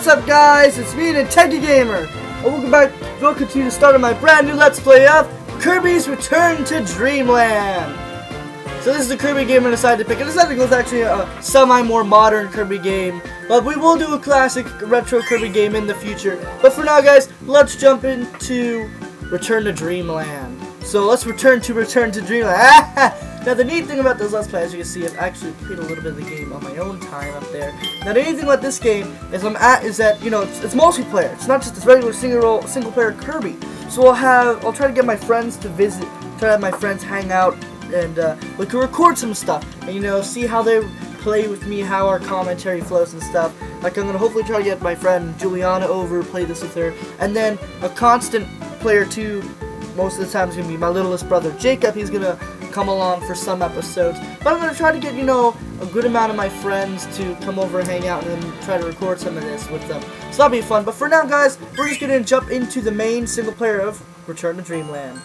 What's up, guys? It's me, Nintendo Gamer, and welcome to the start of my brand new Let's Play of Kirby's Return to Dreamland. So this is the Kirby game I decided to pick. I decided to go with actually a semi-more modern Kirby game, but we will do a classic retro Kirby game in the future. But for now, guys, let's jump into Return to Dreamland. So let's return to Dreamland. Now the neat thing about this Let's Play, as you can see, I've actually played a little bit of the game on my own time up there. Now the neat thing about this game is that you know it's multiplayer. It's not just this regular single player Kirby. So I'll try to get my friends to visit, try to have my friends hang out, and we can record some stuff and see how they play with me, how our commentary flows and stuff. Like I'm gonna hopefully try to get my friend Juliana over, play this with her, and then a constant player too. Most of the time is going to be my littlest brother Jacob. He's going to come along for some episodes. But I'm going to try to get, a good amount of my friends to come over and hang out and then try to record some of this with them. So that'll be fun. But for now, guys, we're just going to jump into the main single player of Return to Dreamland.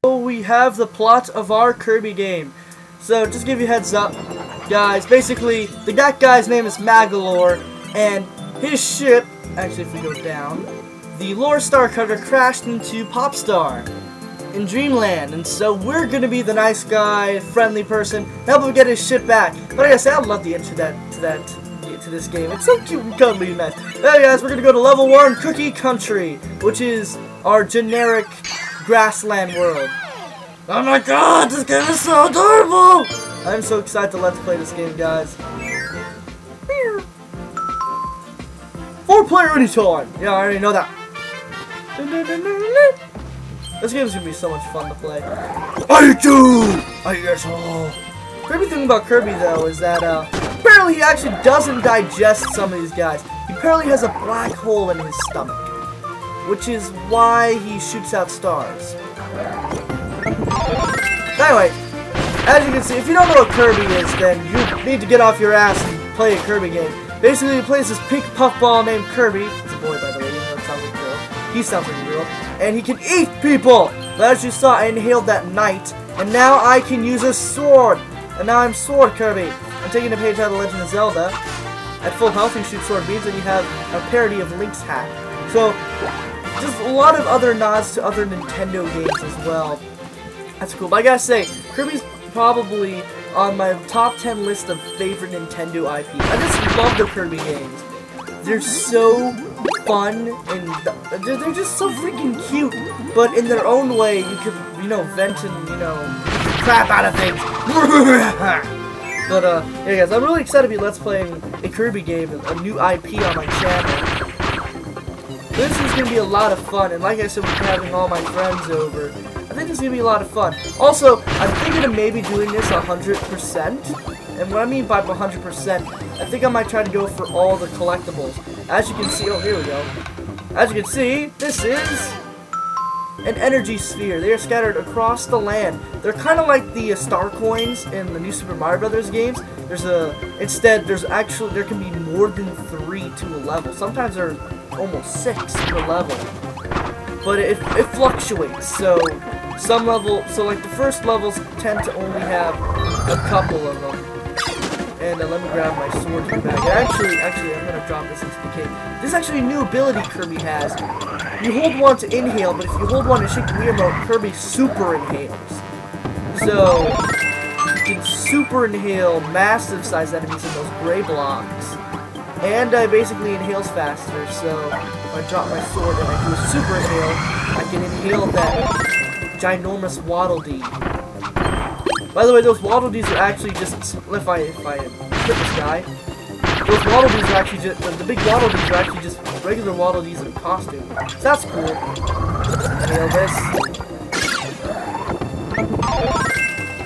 We have the plot of our Kirby game. So just to give you a heads up, guys, basically that guy's name is Magalore, and his ship, actually if we go down, the Lore Star Cutter crashed into Popstar in Dreamland, and so we're gonna be the nice guy, friendly person, help him get his ship back. But like I said, I love the intro to this game. It's so cute and cuddly and nice. Hey guys, we're gonna go to level 1, Cookie Country, which is our generic grassland world. Oh my god, this game is so adorable! I'm so excited to let's play this game, guys. 4-player anytime! Yeah, I already know that. This game is going to be so much fun to play. I do! I asshole! Crazy thing about Kirby, though, is that apparently he actually doesn't digest some of these guys. He apparently has a black hole in his stomach, which is why he shoots out stars. Anyway, as you can see, if you don't know what Kirby is, then you need to get off your ass and play a Kirby game. Basically, he plays this pink puffball named Kirby. It's a boy, by the way, even though it sounds like a girl. He sounds like a girl. And he can eat people! But as you saw, I inhaled that night, and now I can use a sword! And now I'm Sword Kirby. I'm taking a page out of The Legend of Zelda. at full health, you shoot sword beams, and you have a parody of Link's hat. So, just a lot of other nods to other Nintendo games as well. That's cool. But I gotta say, Kirby's probably on my top 10 list of favorite Nintendo IPs. I just love the Kirby games. They're so fun, and they're just so freaking cute. But in their own way, you can, you know, vent and, you know, crap out of things. But, yeah guys, I'm really excited to be Let's Playing a Kirby game, a new IP on my channel. This is going to be a lot of fun, and like I said, we're having all my friends over. I think this is going to be a lot of fun. Also, I'm thinking of maybe doing this 100%, and what I mean by 100%, I think I might try to go for all the collectibles. As you can see, oh, here we go. As you can see, this is an energy sphere. They are scattered across the land. They're kind of like the star coins in the new Super Mario Brothers games. Instead, there can be more than 3 to a level. Sometimes there are almost 6 per level. But it fluctuates. So like the first levels tend to only have a couple of them. And let me grab my sword from the bag. Actually, I'm gonna drop this into the cave. This is actually a new ability Kirby has. You hold one to inhale, but if you hold one to shake the Wii remote, Kirby super inhales. So you can super inhale massive sized enemies in those gray blocks. And basically inhales faster, so if I drop my sword and I do a super inhale, I can inhale that ginormous Waddle Dee. By the way, those Waddle Dees are actually just, if I hit this guy, those Waddle Dees are actually just, the big Waddle Dees are actually just regular Waddle Dees in costume. So that's cool. Inhale this.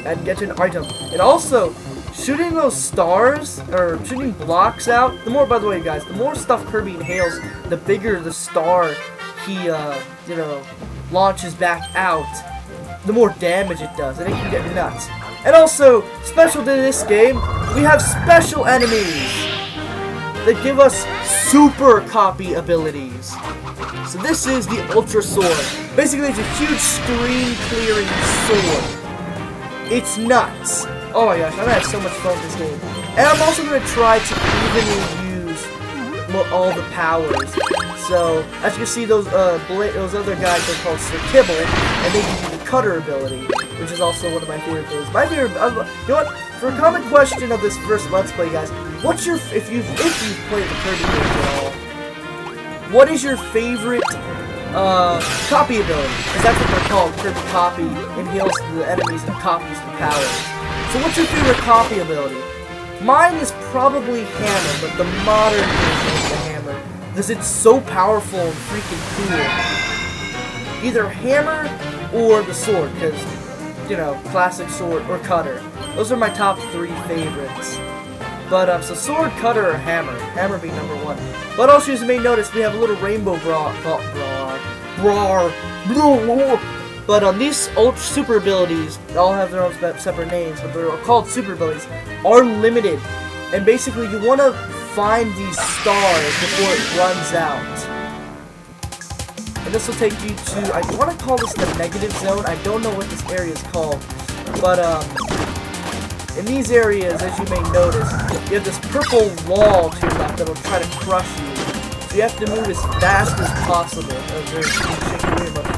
And get an item. And also, shooting those stars, or shooting blocks out, by the way guys, the more stuff Kirby inhales, the bigger the star he, you know, launches back out, the more damage it does, and it can get nuts. And also, special to this game, we have special enemies that give us super copy abilities. So this is the Ultra Sword. Basically, it's a huge screen-clearing sword. It's nuts. Oh my gosh, I'm gonna have so much fun with this game. And I'm also gonna try to evenly use all the powers. So, as you can see, those other guys are called Sir Kibble, and they give you the Cutter ability, which is also one of my favorite abilities. My favorite, you know what? For a common question of this first Let's Play, guys, what's your, if you've played the Kirby games at all, what is your favorite copy ability? Because that's what they're called. Kirby Copy inhales the enemies and copies the powers. So what's your favorite copy ability? Mine is probably Hammer, but the modern version of the Hammer, because it's so powerful and freaking cool. Either Hammer or the sword, because, you know, classic sword or Cutter. Those are my top 3 favorites. But, so sword, Cutter, or Hammer. Hammer being number 1. But also, as you may notice, we have a little rainbow But these super abilities, they all have their own separate names, but they're called super abilities, are limited. And basically, you want to find these stars before it runs out. And this will take you to, I want to call this the negative zone. I don't know what this area is called. But, in these areas, as you may notice, you have this purple wall to your left that will try to crush you. So you have to move as fast as possible.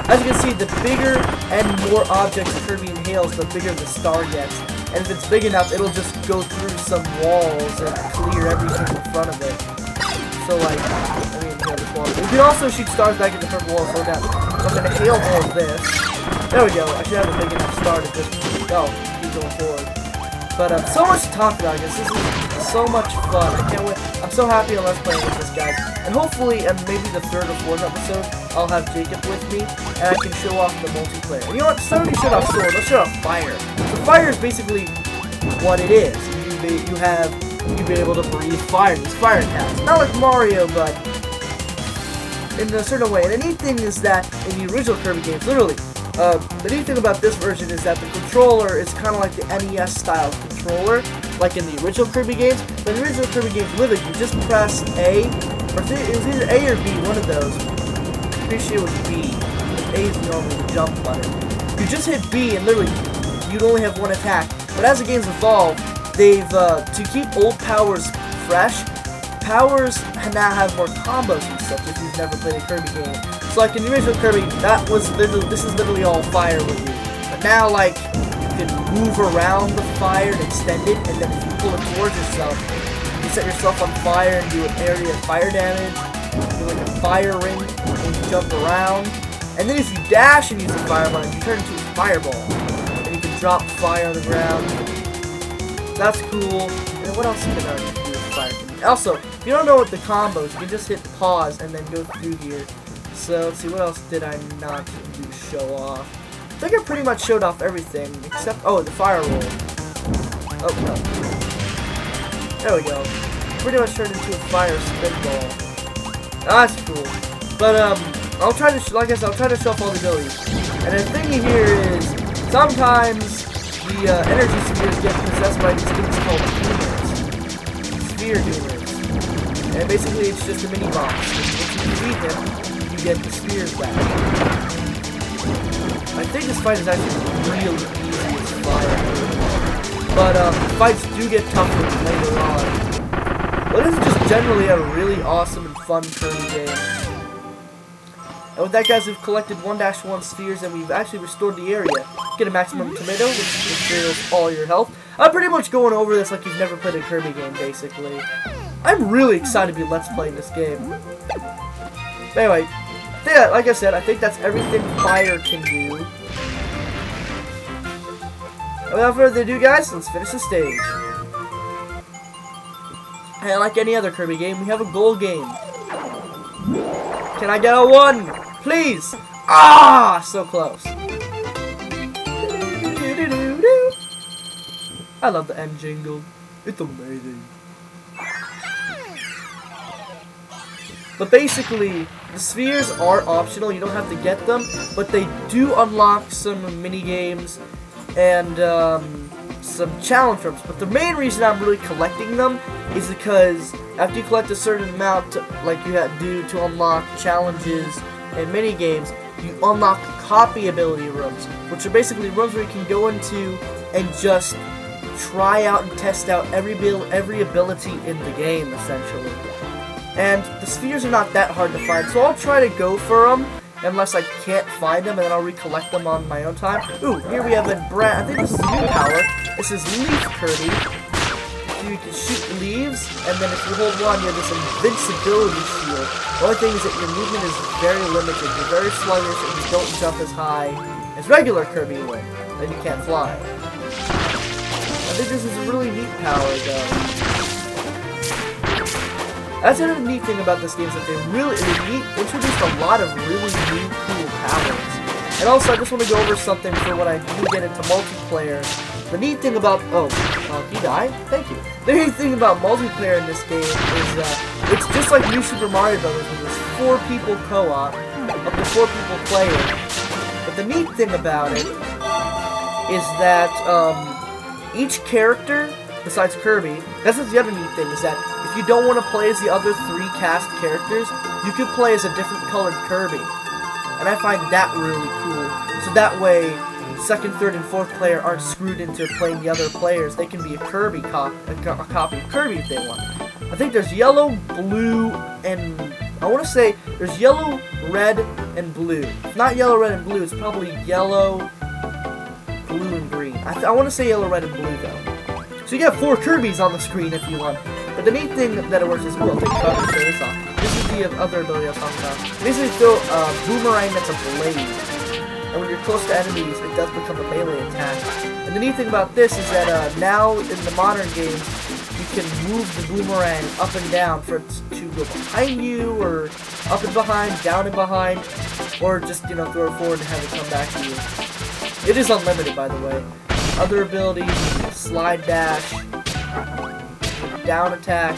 As you can see, the bigger and more objects Kirby inhales, the bigger the star gets. And if it's big enough, it'll just go through some walls and clear everything in front of it. So like, let me inhale this wall. You can also shoot stars back at the purple wall, so down. So I'm gonna inhale more of this. There we go. I should have a big enough star to just go. Keep going forward. But so much to talk about, guys. This is so much fun. I can't wait. I'm so happy on Let's Play with this, guys. And hopefully, maybe the 3rd or 4th episode, I'll have Jacob with me, and I can show off the multiplayer. And you know what? Instead of showing off sword, let's show off fire. So fire is basically what it is. You'd be able to breathe fire. These fire attacks. Not like Mario, but in a certain way. And the neat thing is that in the original Kirby games, literally, the neat thing about this version is that the controller is kind of like the NES style controller, like in the original Kirby games. But in the original Kirby games, literally, you just press A, or it was either A or B, one of those. I'm pretty sure it was B. A is normally the jump button. You just hit B, and literally, you'd only have one attack. But as the games evolve, they've, to keep old powers fresh, powers now have more combos and stuff if you've never played a Kirby game. So like in the original Kirby, this is literally all fire with you. But now like you can move around the fire and extend it, and then if you pull it towards yourself, you set yourself on fire and do an area of fire damage, do like a fire ring, and you jump around. And then if you dash and use the fireball, you turn into a fireball. And you can drop fire on the ground. That's cool. And what else can I do with fire? Also, if you don't know what the combos, you can just hit pause and then go through here. So, let's see, what else did I not do to show off? I think I pretty much showed off everything, except, oh, the fire roll. Oh, no. There we go. Pretty much turned into a fire spinball. That's cool. But, I'll try to, like I said, I'll try to show off all the abilities. And the thing here is, sometimes the energy spheres get possessed by these things called demons. Sphere demons. And basically it's just a mini boss. If you defeat him, you get the spheres back. I think this fight is actually really easy as fire. But fights do get tougher later on. But this is just generally a really awesome and fun Kirby game. And with that, guys, we've collected 1-1 spheres, and we've actually restored the area. Get a maximum tomato, which restores all your health. I'm pretty much going over this like you've never played a Kirby game, basically. I'm really excited to be Let's Playing this game. But anyway, yeah, like I said, I think that's everything fire can do. And without further ado, guys, let's finish the stage. And like any other Kirby game, we have a goal game. Can I get a 1? Please! Ah! So close. I love the end jingle. It's amazing. But basically, the spheres are optional. You don't have to get them. But they do unlock some mini games and some challenge rooms. But the main reason I'm really collecting them is because after you collect a certain amount, like you have to unlock challenges and mini games, you unlock copy ability rooms, which are basically rooms where you can go into and just try out and test out every ability in the game, essentially. And the spheres are not that hard to find, so I'll try to go for them unless I can't find them, and then I'll recollect them on my own time. Ooh, here we have a I think this is a new power. This is Leaf Kirby. You can shoot leaves, and then if you hold one, you have this invincibility shield. The only thing is that your movement is very limited. You're very sluggish, and you don't jump as high as regular Kirby would. Then you can't fly. I think this is a really neat power, though. That's another neat thing about this game is that they introduced a lot of really new, cool powers. And also, I just want to go over something for when I do get into multiplayer. The neat thing about he died? Thank you. The neat thing about multiplayer in this game is it's just like New Super Mario Bros. Where there's 4 people co-op, up to 4 people playing. But the neat thing about it is that each character, besides Kirby, that's the other neat thing, is that if you don't want to play as the other 3 cast characters, you can play as a different colored Kirby. And I find that really cool. So that way, 2nd, 3rd, and 4th player aren't screwed into playing the other players. They can be a Kirby a copy of Kirby if they want. I think there's yellow, blue, and I want to say there's yellow, red, and blue. If not yellow, red, and blue, it's probably yellow, blue, and green. I want to say yellow, red, and blue though. So you get 4 Kirbys on the screen if you want. But the neat thing that it works is cool. I'll take a photo to show this off. This is the other ability I was talking about. Basically, throw a boomerang that's a blade. And when you're close to enemies, it does become a melee attack. And the neat thing about this is that now in the modern games, you can move the boomerang up and down for it to go behind you, or up and behind, down and behind, or just, you know, throw it forward and have it come back to you. It is unlimited, by the way. Other abilities, slide dash, down attack,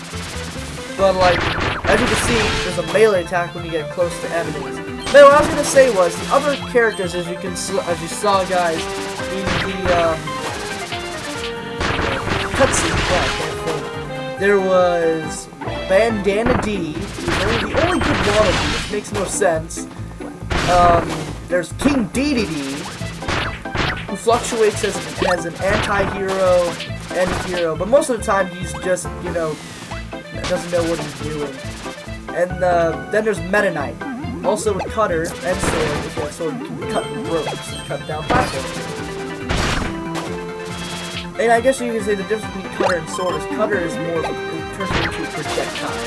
but like, as you can see, there's a melee attack when you get close to enemies. But what I was gonna say was the other characters, as you saw, guys, in the cutscene. There was Bandana D, who's the only good one of them, which makes no sense. There's King DDD, who fluctuates as an anti-hero and a hero, but most of the time he's just, you know, doesn't know what he's doing. And then there's Meta Knight. Also with cutter and sword, if you have sword, you can cut ropes, cut down platforms. And I guess you can say the difference between cutter and sword is cutter is more of a turns into a projectile.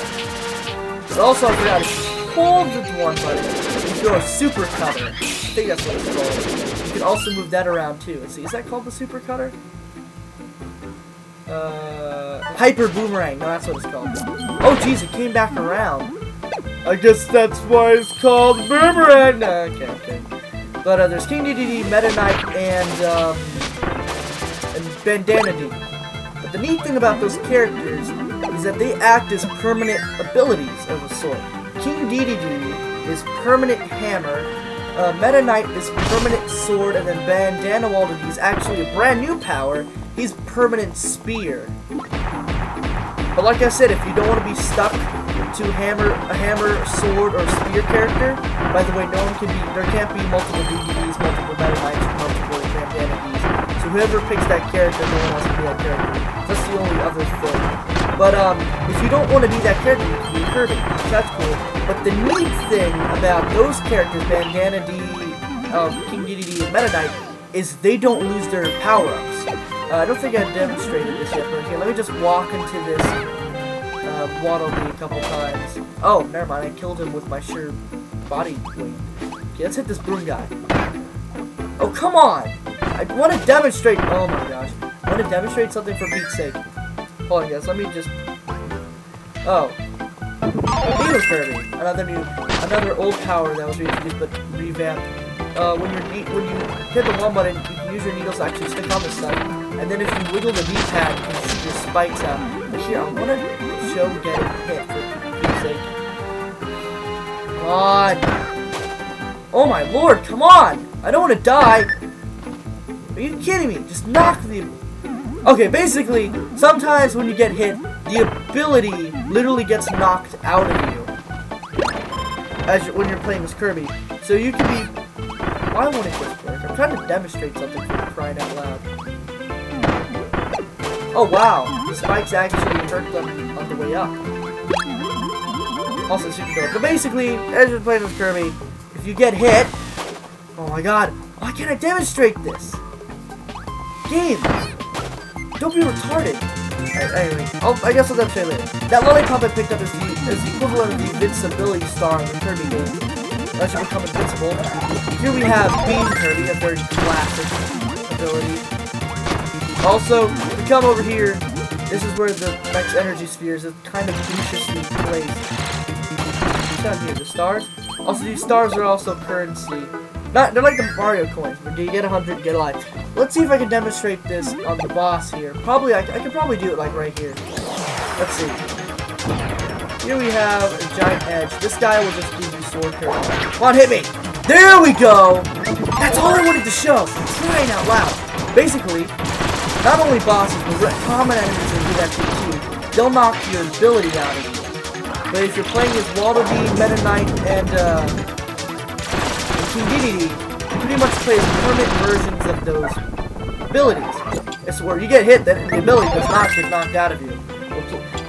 But also I forgot to hold the one button. You can go a super cutter. I think that's what it's called. You can also move that around too. Let's see, is that called the super cutter? Hyper boomerang. No, that's what it's called. Oh jeez, it came back around. I guess that's why it's called boomerang. No, okay. But there's King DDD, Meta Knight, and Bandana D. But the neat thing about those characters is that they act as permanent abilities of a sort. King DDD is permanent hammer, Meta Knight is permanent sword, and then Bandana D is actually a brand new power. He's permanent spear. But like I said, if you don't want to be stuck to a hammer, sword, or spear character, by the way, there can't be multiple DDDs, multiple Meta Knights, or multiple Bandana Ds. So whoever picks that character, no one else can be that character. That's the only other thing. But if you don't want to be that character, you can be Kirby. So that's cool. But the neat thing about those characters, Bandana D, King DDD, and Meta Knight, is they don't lose their power-ups. I don't think I've demonstrated this yet, but okay, let me just walk into this Waddle Dee a couple times. Oh, never mind, I killed him with my sheer body weight. Okay, let's hit this broom guy. Oh, come on! I want to demonstrate. Oh my gosh. I want to demonstrate something for Pete's sake. Hold on, guys. Let me just. Oh. Needle Kirby. Another old power that was reintroduced but revamped. When you hit the one button, you can use your needles to actually stick on the stuff. And then if you wiggle the D-pad, you can shoot your spikes out. But here, I want to show getting hit for Pete's sake. Come on. Oh my lord, come on! I don't want to die. Are you kidding me? Just knock the... Okay, basically, sometimes when you get hit, the ability literally gets knocked out of you when you're playing as Kirby. So you can be... Why won't it just work? I'm trying to demonstrate something for crying out loud. Oh wow, the spikes actually hurt them on the way up. Also super dope. But basically, as you're playing with Kirby, if you get hit... Oh my god, why can't I demonstrate this? Game! Don't be retarded! Alright, anyway, I guess I'll demonstrate later. That lollipop I picked up is the equivalent of the invincibility star in the Kirby game. That should become invincible. Here we have Beam Kirby, a very classic ability. Also, if you come over here, this is where the next energy spheres is kind of viciously placed. Down here, the stars. Also, these stars are also currency. They're like the Mario coins, but you get 100, get a life. Let's see if I can demonstrate this on the boss here. Probably, I can probably do it like right here. Let's see. Here we have a giant edge. This guy will just give you sword curve. Come on, hit me! There we go! That's all I wanted to show. I'm crying out loud. Basically, not only bosses, but common enemies will do that to you too. They'll knock your ability out of you. But if you're playing as Waddle Dee, Meta Knight, and King DDD, you pretty much play as permanent versions of those abilities. It's where you get hit, then the ability does not get knocked out of you.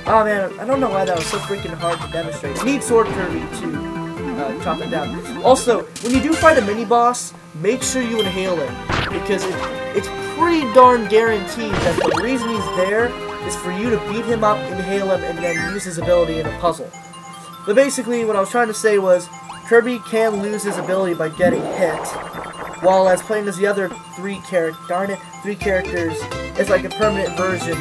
Oh man, I don't know why that was so freaking hard to demonstrate. You need Sword Kirby to chop it down. Also, when you do fight a mini-boss, make sure you inhale it. Because it's pretty darn guaranteed that the reason he's there is for you to beat him up, inhale him, and then use his ability in a puzzle. But basically, what I was trying to say was, Kirby can lose his ability by getting hit, while as playing as the other three characters, it's like a permanent version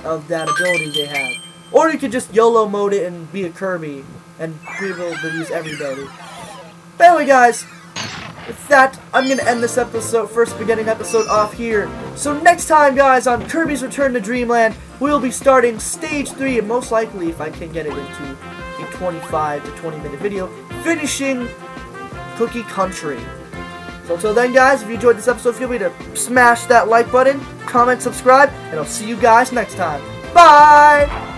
of that ability they have. Or you could just YOLO mode it and be a Kirby, and be able to use every ability. But anyway guys, with that, I'm going to end this episode, first beginning episode off here. So next time guys, on Kirby's Return to Dreamland, we'll be starting Stage 3, and most likely, if I can get it into a 25 to 20 minute video, finishing Cookie Country. So until then guys, if you enjoyed this episode, feel free to smash that like button, comment, subscribe, and I'll see you guys next time. Bye!